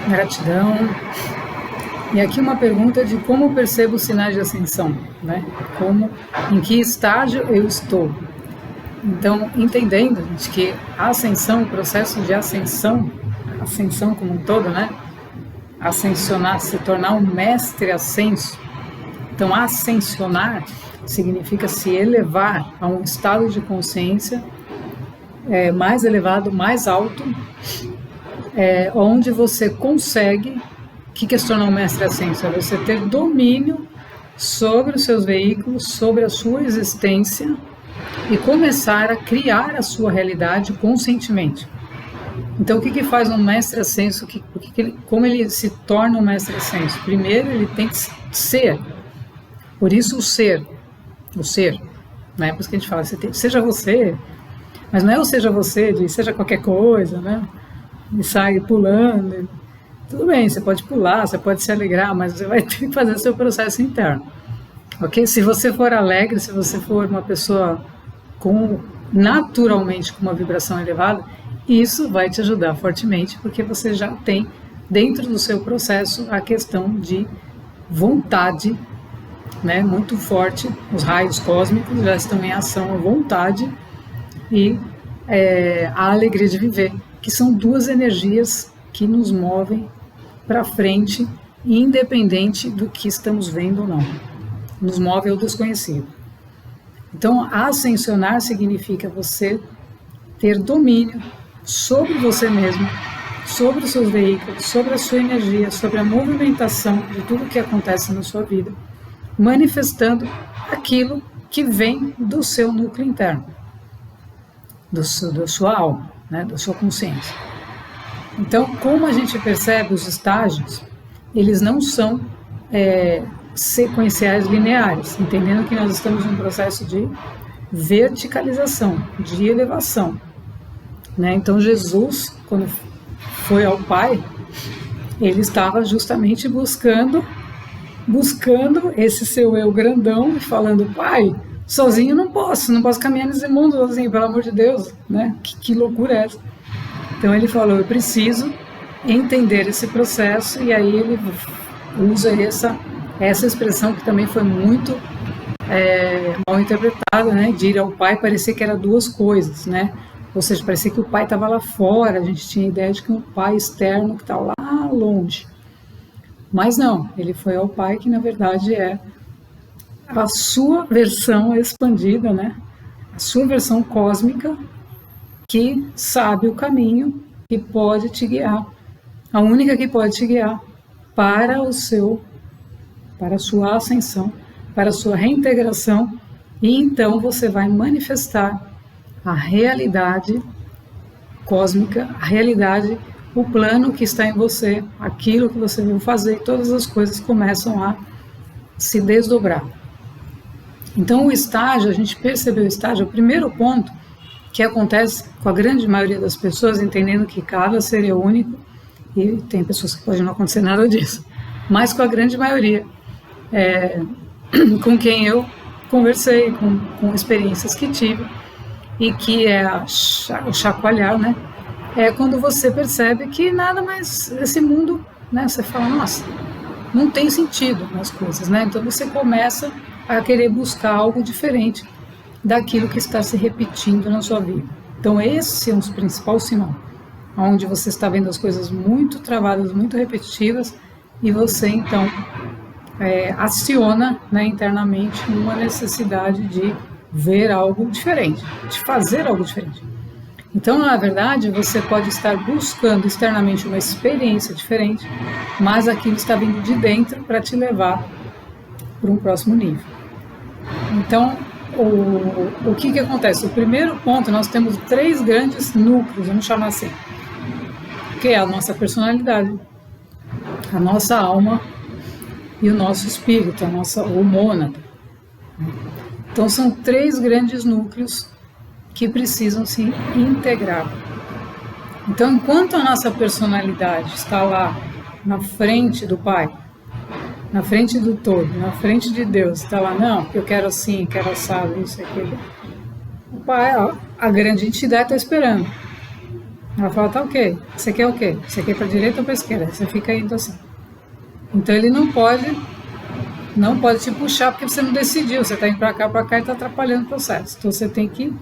Gratidão. E aqui uma pergunta de como percebo os sinais de ascensão, né? Em que estágio eu estou. Então, entendendo, gente, que a ascensão, o processo de ascensão como um todo, né? Ascensionar, se tornar um mestre ascenso. Então, ascensionar significa se elevar a um estado de consciência mais elevado, mais alto, onde você consegue. O que é se tornar um mestre ascenso? É você ter domínio sobre os seus veículos, sobre a sua existência e começar a criar a sua realidade conscientemente. Então, o que faz um mestre ascenso? Como ele se torna um mestre ascenso? Primeiro, ele tem que ser. Por isso, o ser, né? Por isso que a gente fala, seja você, mas não é o seja você, de seja qualquer coisa, né? E sai pulando. Tudo bem, você pode pular, você pode se alegrar, mas você vai ter que fazer seu processo interno. Ok? Se você for alegre, se você for uma pessoa naturalmente com uma vibração elevada, isso vai te ajudar fortemente, porque você já tem dentro do seu processo a questão de vontade, né, muito forte. Os raios cósmicos já estão em ação, a vontade e a alegria de viver, que são duas energias que nos movem para frente, independente do que estamos vendo ou não. Nos move ao desconhecido. Então, ascensionar significa você ter domínio sobre você mesmo, sobre os seus veículos, sobre a sua energia, sobre a movimentação de tudo que acontece na sua vida, manifestando aquilo que vem do seu núcleo interno, da sua alma, né, da sua consciência. Então, como a gente percebe os estágios, eles não são sequenciais lineares, entendendo que nós estamos num processo de verticalização, de elevação, né? Então, Jesus, quando foi ao Pai, ele estava justamente buscando esse seu eu grandão e falando: Pai, sozinho não posso caminhar nesse mundo sozinho, pelo amor de Deus, né? Que loucura é essa? Então ele falou: eu preciso entender esse processo, e aí ele usa essa expressão que também foi muito mal interpretada, né? De ir ao Pai parecer que era duas coisas, né? Ou seja, parecia que o Pai estava lá fora, a gente tinha a ideia de que um Pai externo que está lá longe. Mas não, ele foi ao Pai, que na verdade é a sua versão expandida, né? A sua versão cósmica, que sabe o caminho, que pode te guiar, a única que pode te guiar para a sua ascensão, para a sua reintegração, e então você vai manifestar a realidade cósmica, a realidade, o plano que está em você, aquilo que você veio fazer, todas as coisas começam a se desdobrar. Então o estágio, a gente percebeu o estágio, o primeiro ponto que acontece com a grande maioria das pessoas, entendendo que cada ser é único, e tem pessoas que podem não acontecer nada disso, mas com a grande maioria, com quem eu conversei, com experiências que tive, e que é o chacoalhar, né? É quando você percebe que nada mais, esse mundo, né? Você fala, nossa, não tem sentido nas coisas, né? Então você começa a querer buscar algo diferente daquilo que está se repetindo na sua vida. Então esse é um principal sinal, onde você está vendo as coisas muito travadas, muito repetitivas, e você então aciona, né, internamente uma necessidade de ver algo diferente, de fazer algo diferente. Então, na verdade, você pode estar buscando externamente uma experiência diferente, mas aquilo está vindo de dentro para te levar para um próximo nível. Então, o que acontece? O primeiro ponto, nós temos 3 grandes núcleos, vamos chamar assim, que é a nossa personalidade, a nossa alma e o nosso espírito, o mônada. Então são 3 grandes núcleos que precisam se integrar. Então, enquanto a nossa personalidade está lá na frente do Pai, na frente do todo, na frente de Deus, está lá, não, eu quero assim, quero assado, isso, aquilo. O Pai, a grande entidade está esperando. Ela fala, tá ok, você quer o quê? Você quer ir para a direita ou para a esquerda? Você fica indo assim. Então ele não pode te puxar porque você não decidiu, você está indo para cá e está atrapalhando o processo. Então você tem que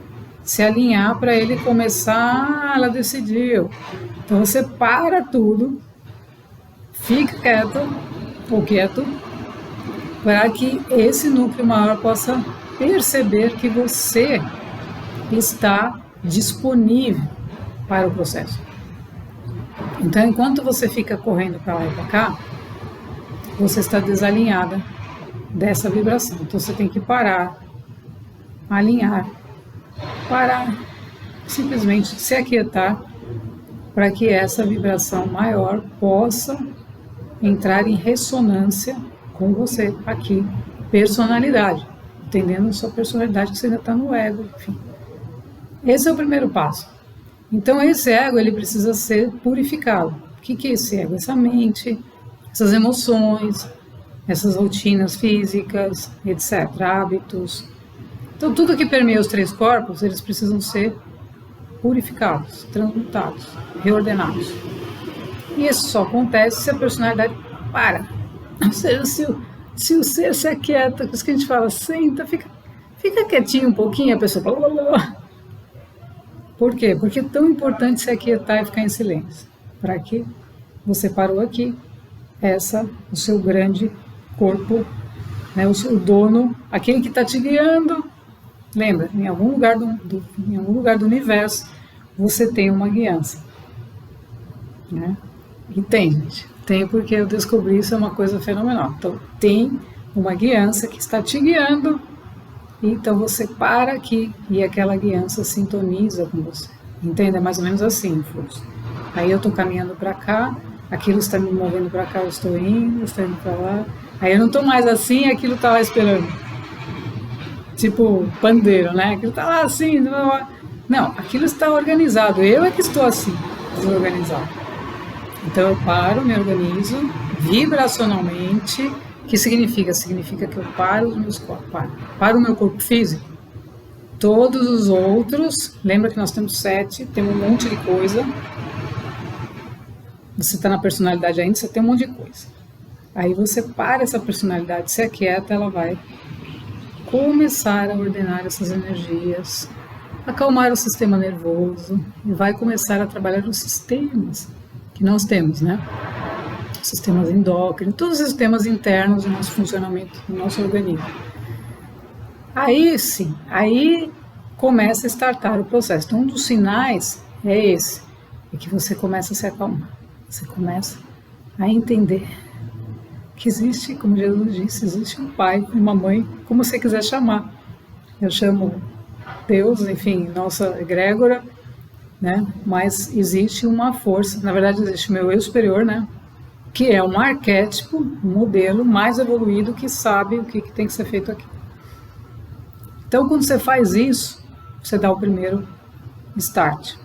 se alinhar para ele começar, ela decidiu. Então você para tudo, fica quieto ou quieto, para que esse núcleo maior possa perceber que você está disponível para o processo. Então, enquanto você fica correndo para lá e para cá, você está desalinhada dessa vibração. Então, você tem que parar, alinhar, parar, simplesmente se aquietar para que essa vibração maior possa entrar em ressonância com você aqui, personalidade, entendendo a sua personalidade, que você ainda está no ego, enfim. Esse é o primeiro passo. Então esse ego, ele precisa ser purificado. O que é esse ego? Essa mente, essas emoções, essas rotinas físicas, etc., hábitos. Então tudo que permeia os 3 corpos, eles precisam ser purificados, transmutados, reordenados. E isso só acontece se a personalidade para. Ou seja, se o ser se aquieta, por isso que a gente fala, senta, fica quietinho um pouquinho, a pessoa blá, blá, blá. Por quê? Porque é tão importante se aquietar e ficar em silêncio. Para que você parou aqui, o seu grande corpo, né, o seu dono, aquele que está te guiando. Lembra, em algum lugar do universo, você tem uma guiança. Né? E tem, gente. Tem, porque eu descobri isso, é uma coisa fenomenal. Então, tem uma guiança que está te guiando, então você para aqui e aquela guiança sintoniza com você. Entende? É mais ou menos assim o fluxo. Aí eu estou caminhando para cá, aquilo está me movendo para cá, eu estou indo para lá. Aí eu não estou mais assim, aquilo está lá esperando. Tipo pandeiro, né? Aquilo está lá assim. Não, aquilo está organizado. Eu é que estou assim, desorganizado. Então eu paro, me organizo vibracionalmente. O que significa? Significa que eu paro os meus corpos, paro o meu corpo físico. Todos os outros, lembra que nós temos 7, tem um monte de coisa. Você está na personalidade ainda, você tem um monte de coisa. Aí você para essa personalidade, se aquieta, ela vai começar a ordenar essas energias, acalmar o sistema nervoso e vai começar a trabalhar os sistemas que nós temos, né? Sistemas endócrinos, todos os sistemas internos do nosso funcionamento, do nosso organismo. Aí sim, aí começa a startar o processo. Então, um dos sinais é esse, é que você começa a se acalmar, você começa a entender que existe, como Jesus disse, existe um pai, uma mãe, como você quiser chamar. Eu chamo Deus, enfim, nossa egrégora, né? Mas existe uma força, na verdade existe o meu eu superior, né? Que é um arquétipo, um modelo mais evoluído que sabe o que tem que ser feito aqui. Então, quando você faz isso, você dá o primeiro start.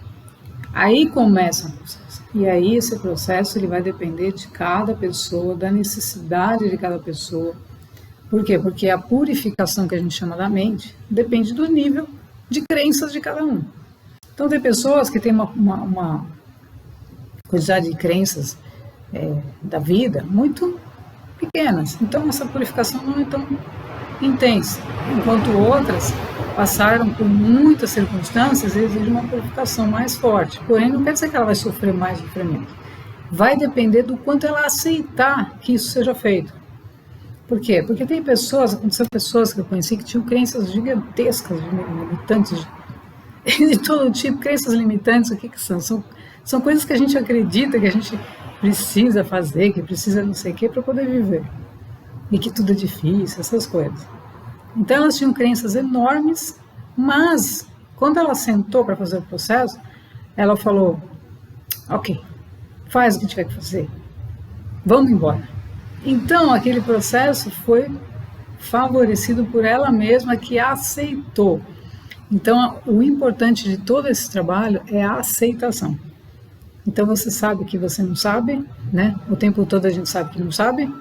Aí começa o processo. E aí esse processo ele vai depender de cada pessoa, da necessidade de cada pessoa. Por quê? Porque a purificação que a gente chama da mente depende do nível de crenças de cada um. Então, tem pessoas que têm uma quantidade de crenças da vida muito pequenas. Então, essa purificação não é tão intensa. Enquanto outras passaram por muitas circunstâncias e exigem uma purificação mais forte. Porém, não quer dizer que ela vai sofrer mais sofrimento. Vai depender do quanto ela aceitar que isso seja feito. Por quê? Porque tem aconteceu pessoas que eu conheci que tinham crenças gigantescas, limitantes, de todo tipo. Crenças limitantes, o que são? São coisas que a gente acredita que a gente precisa fazer, que precisa não sei o que para poder viver. E que tudo é difícil, essas coisas. Então elas tinham crenças enormes, mas quando ela sentou para fazer o processo, ela falou, ok, faz o que tiver que fazer, vamos embora. Então aquele processo foi favorecido por ela mesma, que aceitou. Então o importante de todo esse trabalho é a aceitação. Então você sabe que você não sabe, né? O tempo todo a gente sabe que não sabe.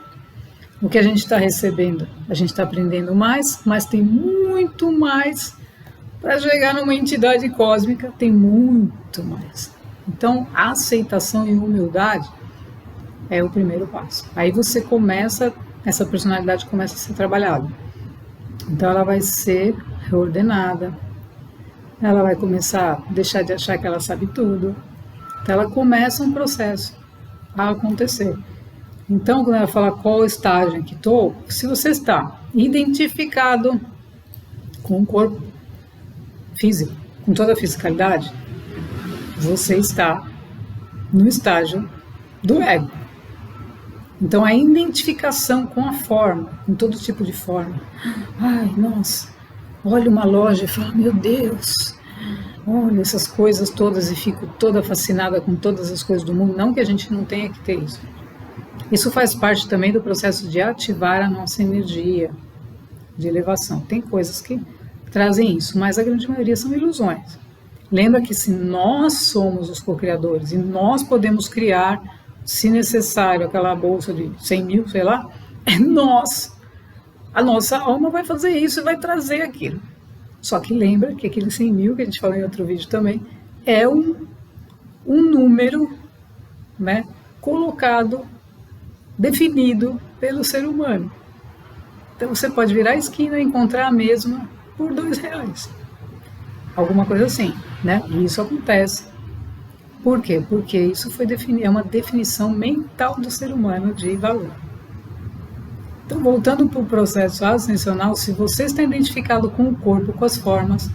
O que a gente está recebendo, a gente está aprendendo mais, mas tem muito mais para chegar numa entidade cósmica, tem muito mais. Então, a aceitação e humildade é o primeiro passo. Aí você começa, essa personalidade começa a ser trabalhada. Então ela vai ser reordenada, ela vai começar a deixar de achar que ela sabe tudo. Então ela começa um processo a acontecer. Então, quando ela fala qual estágio em que estou, se você está identificado com o corpo físico, com toda a fisicalidade, você está no estágio do ego. Então, a identificação com a forma, com todo tipo de forma. Ai, nossa, olha uma loja e fala, meu Deus, olha essas coisas todas e fico toda fascinada com todas as coisas do mundo. Não que a gente não tenha que ter isso. Isso faz parte também do processo de ativar a nossa energia de elevação. Tem coisas que trazem isso, mas a grande maioria são ilusões. Lembra que se nós somos os co-criadores e nós podemos criar, se necessário, aquela bolsa de 100 mil, sei lá, é nós. A nossa alma vai fazer isso e vai trazer aquilo. Só que lembra que aquele 100 mil, que a gente falou em outro vídeo também, é um número, né, colocado, definido pelo ser humano. Então você pode virar a esquina e encontrar a mesma por R$2. Alguma coisa assim, né? E isso acontece. Por quê? Porque isso é uma definição mental do ser humano de valor. Então, voltando para o processo ascensional, se você está identificado com o corpo, com as formas,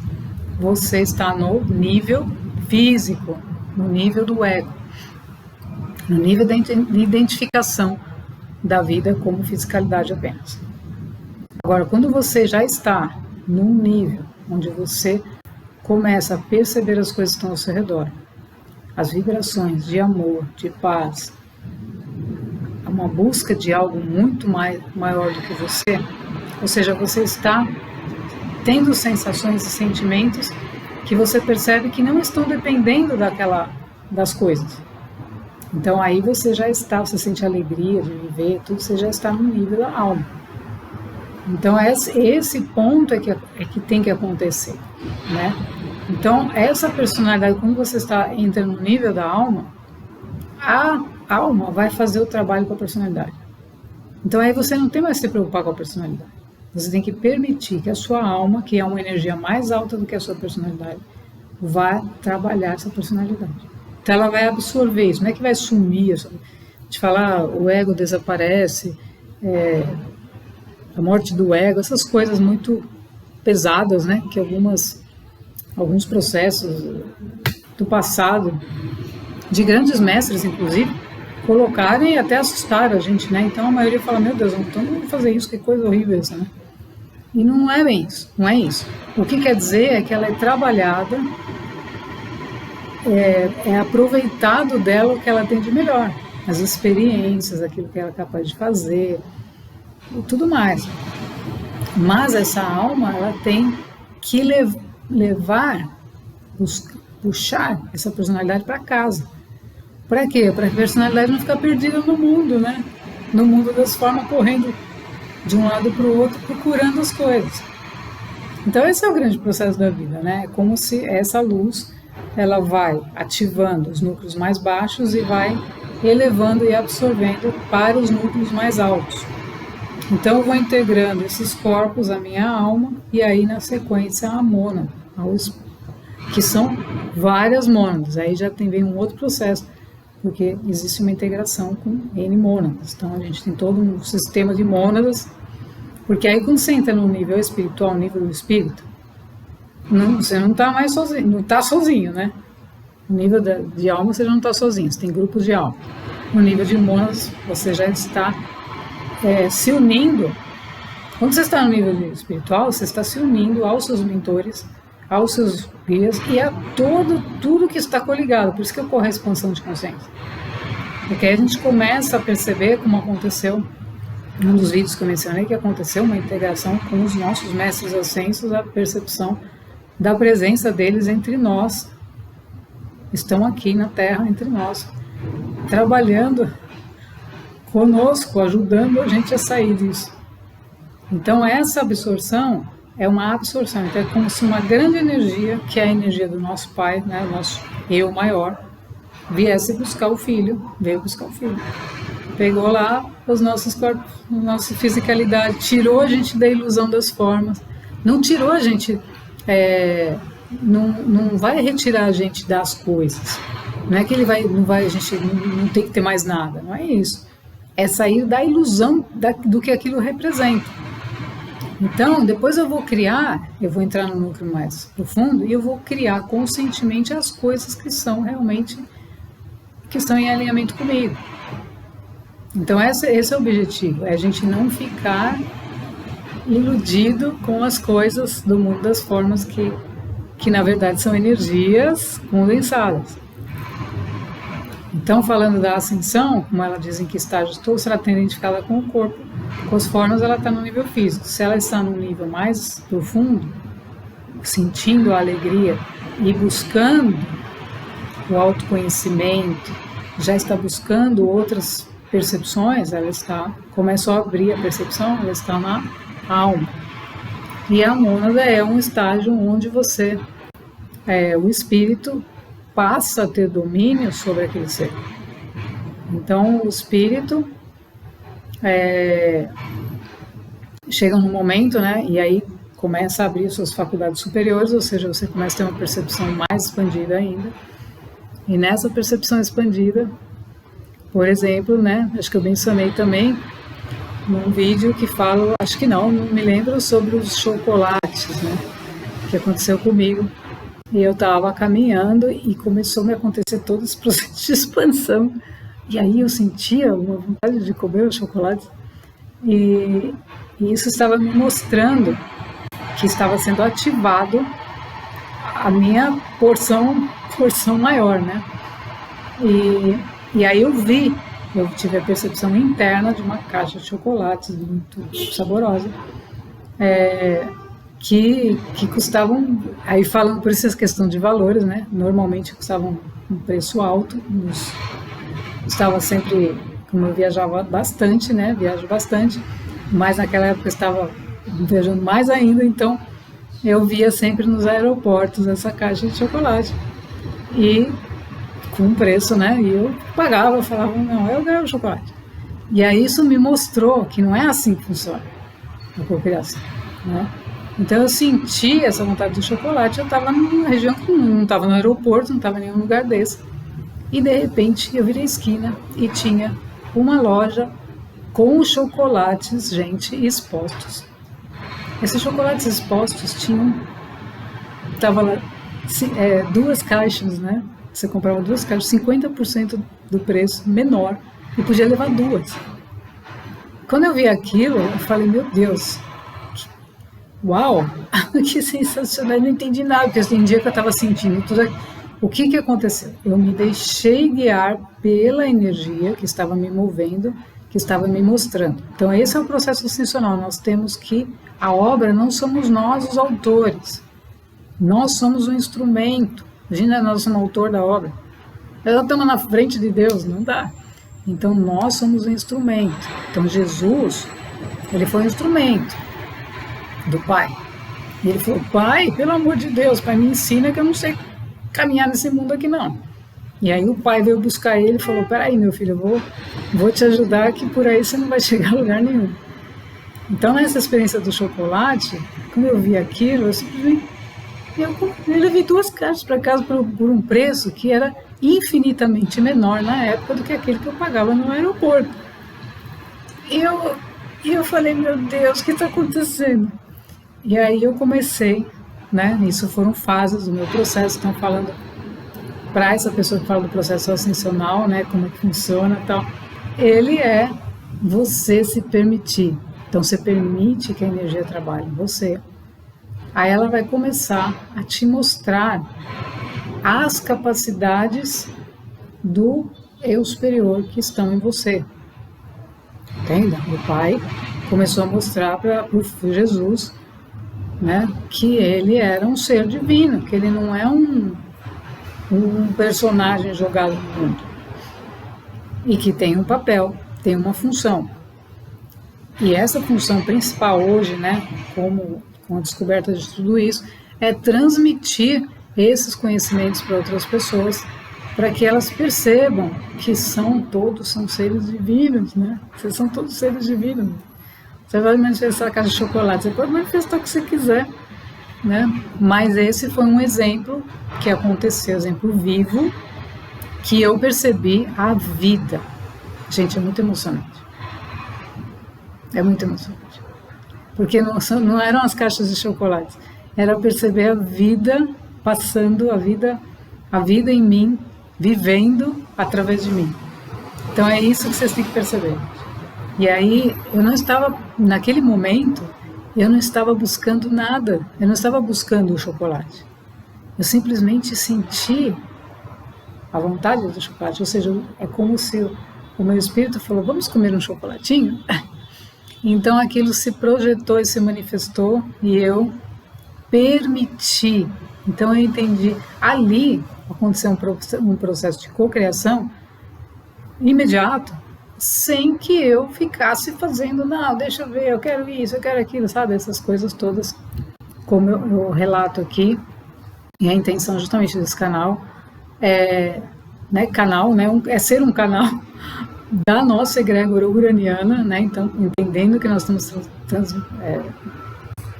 você está no nível físico, no nível do ego, no nível da identificação da vida como fisicalidade apenas. Agora, quando você já está num nível onde você começa a perceber as coisas que estão ao seu redor, as vibrações de amor, de paz, uma busca de algo muito maior do que você, ou seja, você está tendo sensações e sentimentos que você percebe que não estão dependendo das coisas. Então aí você sente alegria de viver, tudo, você já está no nível da alma. Então esse ponto é que tem que acontecer, né? Então essa personalidade, quando você entra no nível da alma, a alma vai fazer o trabalho com a personalidade. Então aí você não tem mais que se preocupar com a personalidade. Você tem que permitir que a sua alma, que é uma energia mais alta do que a sua personalidade, vá trabalhar essa personalidade. Então ela vai absorver isso, não é que vai sumir. De falar, o ego desaparece, a morte do ego, essas coisas muito pesadas, né? Que alguns processos do passado, de grandes mestres, inclusive, colocaram e até assustaram a gente, né? Então a maioria fala, meu Deus, então não vamos fazer isso, que coisa horrível essa, né? E não é bem isso, não é isso. O que quer dizer é que ela é trabalhada, é aproveitado dela o que ela tem de melhor, as experiências, aquilo que ela é capaz de fazer, e tudo mais. Mas essa alma, ela tem que puxar essa personalidade para casa. Para quê? Para que a personalidade não ficar perdida no mundo, né? No mundo das formas, correndo de um lado para o outro, procurando as coisas. Então esse é o grande processo da vida, né? É como se essa luz, ela vai ativando os núcleos mais baixos e vai elevando e absorvendo para os núcleos mais altos. Então eu vou integrando esses corpos à minha alma e aí na sequência a mônada, que são várias mônadas. Aí já vem um outro processo, porque existe uma integração com N mônadas. Então a gente tem todo um sistema de mônadas, porque aí quando você entra no nível espiritual, no nível do espírito, você não está mais sozinho, não está sozinho, né? No nível de alma você já não está sozinho, você tem grupos de alma. No nível de mônadas você já está se unindo. Quando você está no nível espiritual, você está se unindo aos seus mentores, aos seus guias e a tudo que está coligado. Por isso que ocorre a expansão de consciência. Porque aí a gente começa a perceber como aconteceu, num dos vídeos que eu mencionei, que aconteceu uma integração com os nossos mestres ascensos, a percepção da presença deles entre nós. Estão aqui na Terra entre nós, trabalhando conosco, ajudando a gente a sair disso. Então essa absorção é uma absorção, então é como se uma grande energia, que é a energia do nosso Pai, né, o nosso eu maior, viesse buscar o filho, veio buscar o filho. Pegou lá os nossos corpos, a nossa fisicalidade, tirou a gente da ilusão das formas, não tirou a gente, não vai retirar a gente das coisas. Não é que ele a gente não tem que ter mais nada, não é isso. É sair da ilusão do que aquilo representa. Então, depois eu vou entrar no núcleo mais profundo e eu vou criar conscientemente as coisas que são realmente, que estão em alinhamento comigo. Então, esse é o objetivo, é a gente não ficar iludido com as coisas do mundo das formas que na verdade são energias condensadas. Então, falando da ascensão, como ela diz em que estágio estou, se ela está identificada com o corpo, com as formas, ela está no nível físico. Se ela está num nível mais profundo, sentindo a alegria e buscando o autoconhecimento, já está buscando outras percepções, começou a abrir a percepção, ela está na alma. E a mônada é um estágio onde o espírito passa a ter domínio sobre aquele ser. Então o espírito chega num momento, né, e aí começa a abrir suas faculdades superiores, ou seja, você começa a ter uma percepção mais expandida ainda. E nessa percepção expandida, por exemplo, né, acho que eu mencionei também num vídeo que falo, acho que não me lembro, sobre os chocolates, né, que aconteceu comigo. E eu estava caminhando e começou a me acontecer todo esse processo de expansão. E aí eu sentia uma vontade de comer o chocolate. E isso estava me mostrando que estava sendo ativado a minha porção maior, né? E aí eu tive a percepção interna de uma caixa de chocolates muito saborosa, que custavam, aí falando por isso essa questão de valores, né? Normalmente custavam um preço alto, estava sempre, como eu viajava bastante, né? Viajo bastante, mas naquela época eu estava viajando mais ainda, então eu via sempre nos aeroportos essa caixa de chocolate e com um preço, né? E eu pagava, falava, não, eu ganho o chocolate. E aí isso me mostrou que não é assim que funciona a cocriação, né? Então eu senti essa vontade de chocolate, eu estava numa região que não estava no aeroporto, não estava em nenhum lugar desse. E de repente eu virei a esquina e tinha uma loja com chocolates, gente, expostos. Esses chocolates expostos tava lá, 2 caixas, né? Você comprava 2 caixas, 50% do preço, menor, e podia levar 2. Quando eu vi aquilo, eu falei, meu Deus, uau, que sensacional, eu não entendi nada, porque tem dia que eu estava sentindo tudo aquilo. O que aconteceu? Eu me deixei guiar pela energia que estava me movendo, que estava me mostrando. Então esse é o processo ascensional, nós temos que, a obra não somos nós os autores, nós somos o instrumento. Imagina, nós somos o autor da obra, nós estamos na frente de Deus, não dá. Então nós somos o instrumento. Então Jesus, ele foi o instrumento do Pai. E ele falou, Pai, pelo amor de Deus, Pai, me ensina que eu não sei caminhar nesse mundo aqui não. E aí o pai veio buscar ele e falou, peraí meu filho, eu vou te ajudar que por aí você não vai chegar a lugar nenhum. Então nessa experiência do chocolate, quando eu vi aquilo, eu simplesmente eu levei 2 caixas para casa por um preço que era infinitamente menor na época do que aquele que eu pagava no aeroporto. E eu falei, meu Deus, o que está acontecendo? E aí eu comecei, né? Isso foram fases do meu processo. Estão falando para essa pessoa que fala do processo ascensional, né? Como é que funciona e tal. Ele é você se permitir. Então você permite que a energia trabalhe em você. Aí ela vai começar a te mostrar as capacidades do eu superior que estão em você. Entende? O Pai começou a mostrar para o Jesus, né, que ele era um ser divino, que ele não é um personagem jogado no mundo. E que tem um papel, tem uma função. E essa função principal hoje, né, com a descoberta de tudo isso, é transmitir esses conhecimentos para outras pessoas para que elas percebam que todos são seres divinos, né? Vocês são todos seres divinos. Você vai manifestar a caixa de chocolate, você pode manifestar o que você quiser, né? Mas esse foi um exemplo que aconteceu, exemplo vivo, que eu percebi a vida. Gente, é muito emocionante. É muito emocionante. Porque não eram as caixas de chocolate, era perceber a vida passando, a vida em mim, vivendo através de mim. Então é isso que vocês têm que perceber. E aí, naquele momento, eu não estava buscando nada, eu não estava buscando o chocolate. Eu simplesmente senti a vontade do chocolate, ou seja, é como se o meu espírito falou, vamos comer um chocolatinho? Então aquilo se projetou e se manifestou e eu permiti. Então eu entendi, ali aconteceu um processo de cocriação imediato, sem que eu ficasse fazendo, não, deixa eu ver, eu quero isso, eu quero aquilo, sabe? Essas coisas todas, como eu relato aqui, e a intenção justamente desse canal é ser um canal da nossa egrégora uraniana, né? Então, entendendo que nós estamos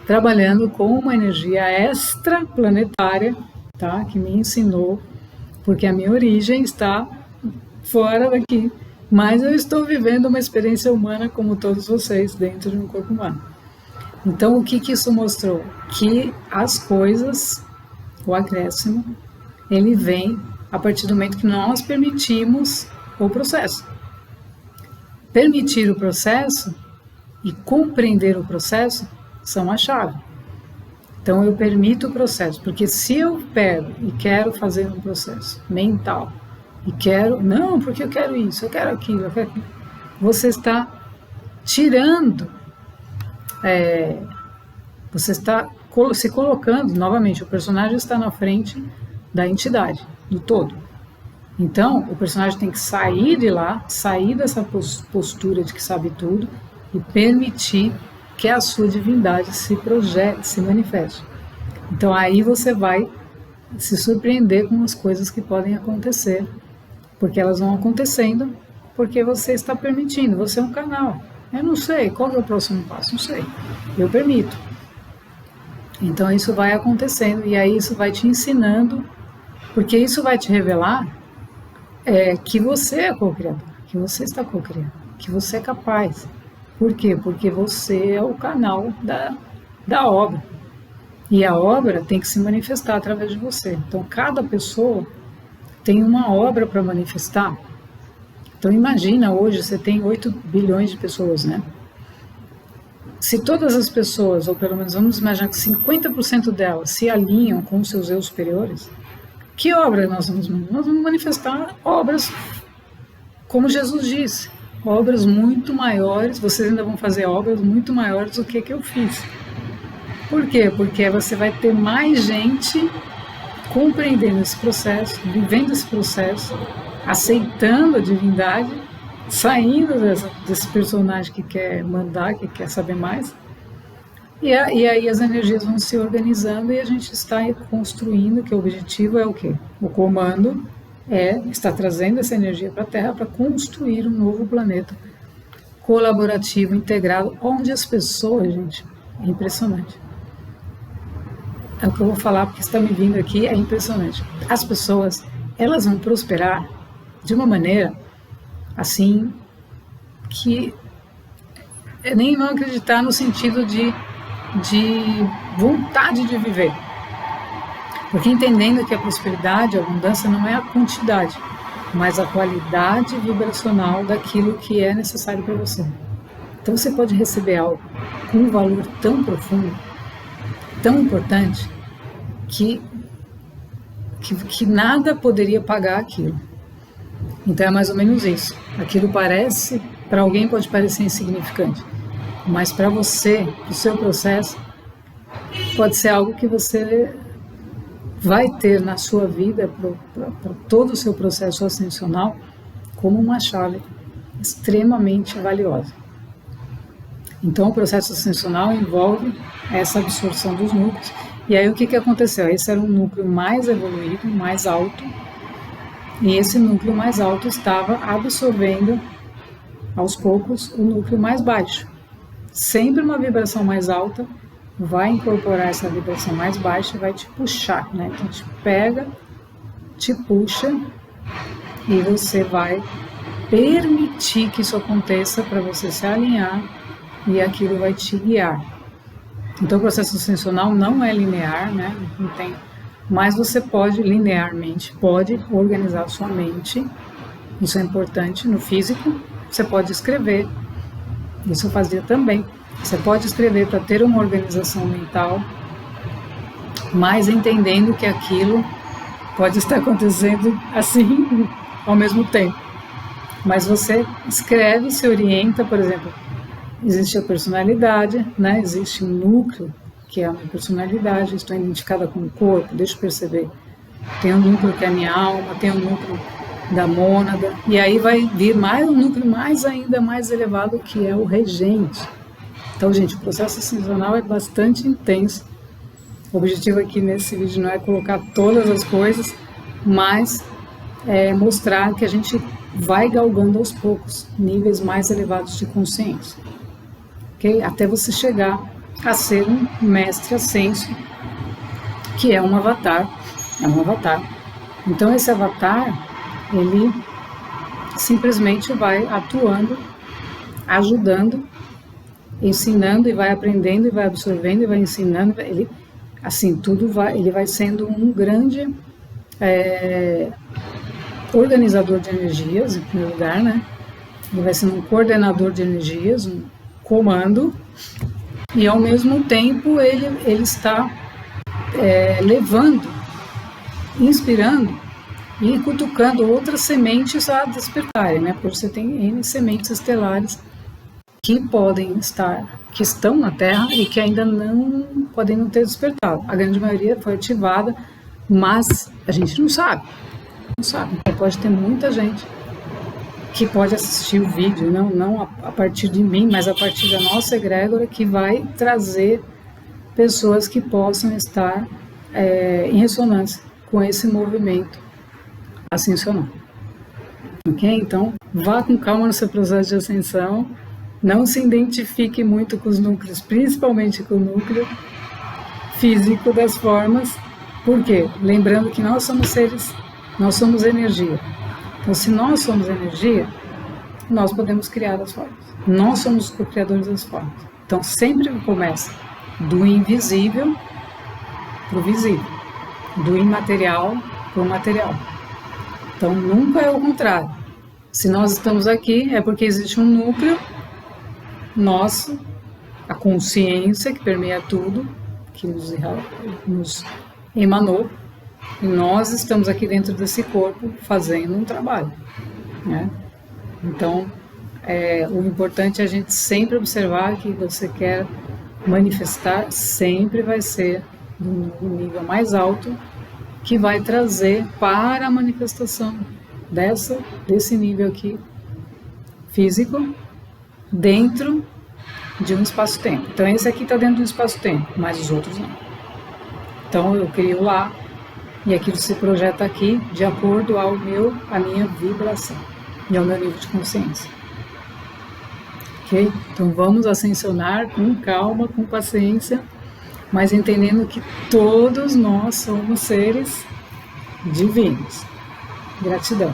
trabalhando com uma energia extraplanetária, tá? Que me ensinou, porque a minha origem está fora daqui, mas eu estou vivendo uma experiência humana como todos vocês dentro de um corpo humano. Então, o que isso mostrou? Que as coisas, o acréscimo, ele vem a partir do momento que nós permitimos o processo. Permitir o processo e compreender o processo são a chave. Então eu permito o processo, porque se eu pego e quero fazer um processo mental, e não, porque eu quero isso, eu quero aquilo, você está tirando, você está se colocando, novamente, o personagem está na frente da entidade, do todo. Então, o personagem tem que sair de lá, sair dessa postura de que sabe tudo e permitir que a sua divindade se projete, se manifeste. Então, aí você vai se surpreender com as coisas que podem acontecer, porque elas vão acontecendo, porque você está permitindo, você é um canal. Eu não sei, qual é o próximo passo? Não sei, eu permito. Então, isso vai acontecendo, e aí isso vai te ensinando, porque isso vai te revelar que você é co-criador, que você está co-criando, que você é capaz. Por quê? Porque você é o canal da obra. E a obra tem que se manifestar através de você. Então, cada pessoa tem uma obra para manifestar. Então, imagina, hoje você tem 8 bilhões de pessoas, né? Se todas as pessoas, ou pelo menos vamos imaginar que 50% delas se alinham com os seus eu superiores, que obra nós vamos manifestar? Nós vamos manifestar obras, como Jesus disse, obras muito maiores, vocês ainda vão fazer obras muito maiores do que eu fiz. Por quê? Porque você vai ter mais gente compreendendo esse processo, vivendo esse processo, aceitando a divindade, saindo desse personagem que quer mandar, que quer saber mais. E aí as energias vão se organizando e a gente está construindo, que o objetivo é o quê? O comando está trazendo essa energia para a Terra para construir um novo planeta colaborativo, integrado, onde as pessoas, gente, é impressionante. É o que eu vou falar, porque está me vindo aqui, é impressionante. As pessoas, elas vão prosperar de uma maneira, assim, que nem vão acreditar no sentido de vontade de viver. Porque entendendo que a prosperidade, a abundância não é a quantidade, mas a qualidade vibracional daquilo que é necessário para você. Então você pode receber algo com um valor tão profundo, tão importante, que nada poderia pagar aquilo. Então é mais ou menos isso. Aquilo parece, para alguém pode parecer insignificante, mas para você, para o seu processo, pode ser algo que você vai ter na sua vida, para todo o seu processo ascensional, como uma chave extremamente valiosa. Então o processo ascensional envolve essa absorção dos núcleos. E aí o que aconteceu? Esse era um núcleo mais evoluído, mais alto, E esse núcleo mais alto estava absorvendo, aos poucos, o núcleo mais baixo. Sempre uma vibração mais alta vai incorporar essa vibração mais baixa e vai te puxar, né? Então, te pega, te puxa e você vai permitir que isso aconteça para você se alinhar e aquilo vai te guiar. Então, o processo ascensional não é linear, né? Não tem, mas você pode, linearmente, pode organizar a sua mente. Isso é importante no físico. Você pode escrever. Isso eu fazia também. Você pode escrever para ter uma organização mental, mas entendendo que aquilo pode estar acontecendo assim ao mesmo tempo. Mas você escreve, se orienta, por exemplo, existe a personalidade, né? Existe um núcleo, que é a minha personalidade, estou identificada com o corpo, deixa eu perceber. Tem um núcleo que é a minha alma, tem um núcleo da mônada, e aí vai vir mais um núcleo ainda mais elevado, que é o regente. Então, gente, o processo ascensional é bastante intenso. O objetivo aqui nesse vídeo não é colocar todas as coisas, mas mostrar que a gente vai galgando aos poucos níveis mais elevados de consciência. Okay? Até você chegar a ser um mestre ascenso, que é um avatar. É um avatar. Então, esse avatar, ele simplesmente vai atuando, ajudando, ensinando e vai aprendendo e vai absorvendo e vai ensinando. Ele, assim, ele vai sendo um grande organizador de energias, em primeiro lugar, né? Ele vai sendo um coordenador de energias, um comando, e ao mesmo tempo ele está levando, inspirando e cutucando outras sementes a despertarem, né? Porque você tem N sementes estelares que estão na Terra e que ainda podem não ter despertado. A grande maioria foi ativada, mas a gente não sabe. Não sabe. Pode ter muita gente que pode assistir o vídeo, não a partir de mim, mas a partir da nossa egrégora, que vai trazer pessoas que possam estar em ressonância com esse movimento ascensional. Ok? Então, vá com calma no seu processo de ascensão. Não se identifique muito com os núcleos, principalmente com o núcleo físico das formas. Por quê? Lembrando que nós somos seres, nós somos energia. Então, se nós somos energia, nós podemos criar as formas. Nós somos os co-criadores das formas. Então, sempre começa do invisível para o visível, do imaterial para o material. Então, nunca é o contrário. Se nós estamos aqui, é porque existe um núcleo nosso, a consciência que permeia tudo, que nos emanou, e nós estamos aqui dentro desse corpo fazendo um trabalho, né? Então, o importante é a gente sempre observar que você quer manifestar, sempre vai ser do nível mais alto, que vai trazer para a manifestação desse nível aqui físico, dentro de um espaço-tempo. Então, esse aqui está dentro de um espaço-tempo, mas os outros não. Então, eu crio lá, e aquilo se projeta aqui de acordo à minha vibração e ao meu nível de consciência. Ok? Então, vamos ascensionar com calma, com paciência, mas entendendo que todos nós somos seres divinos. Gratidão.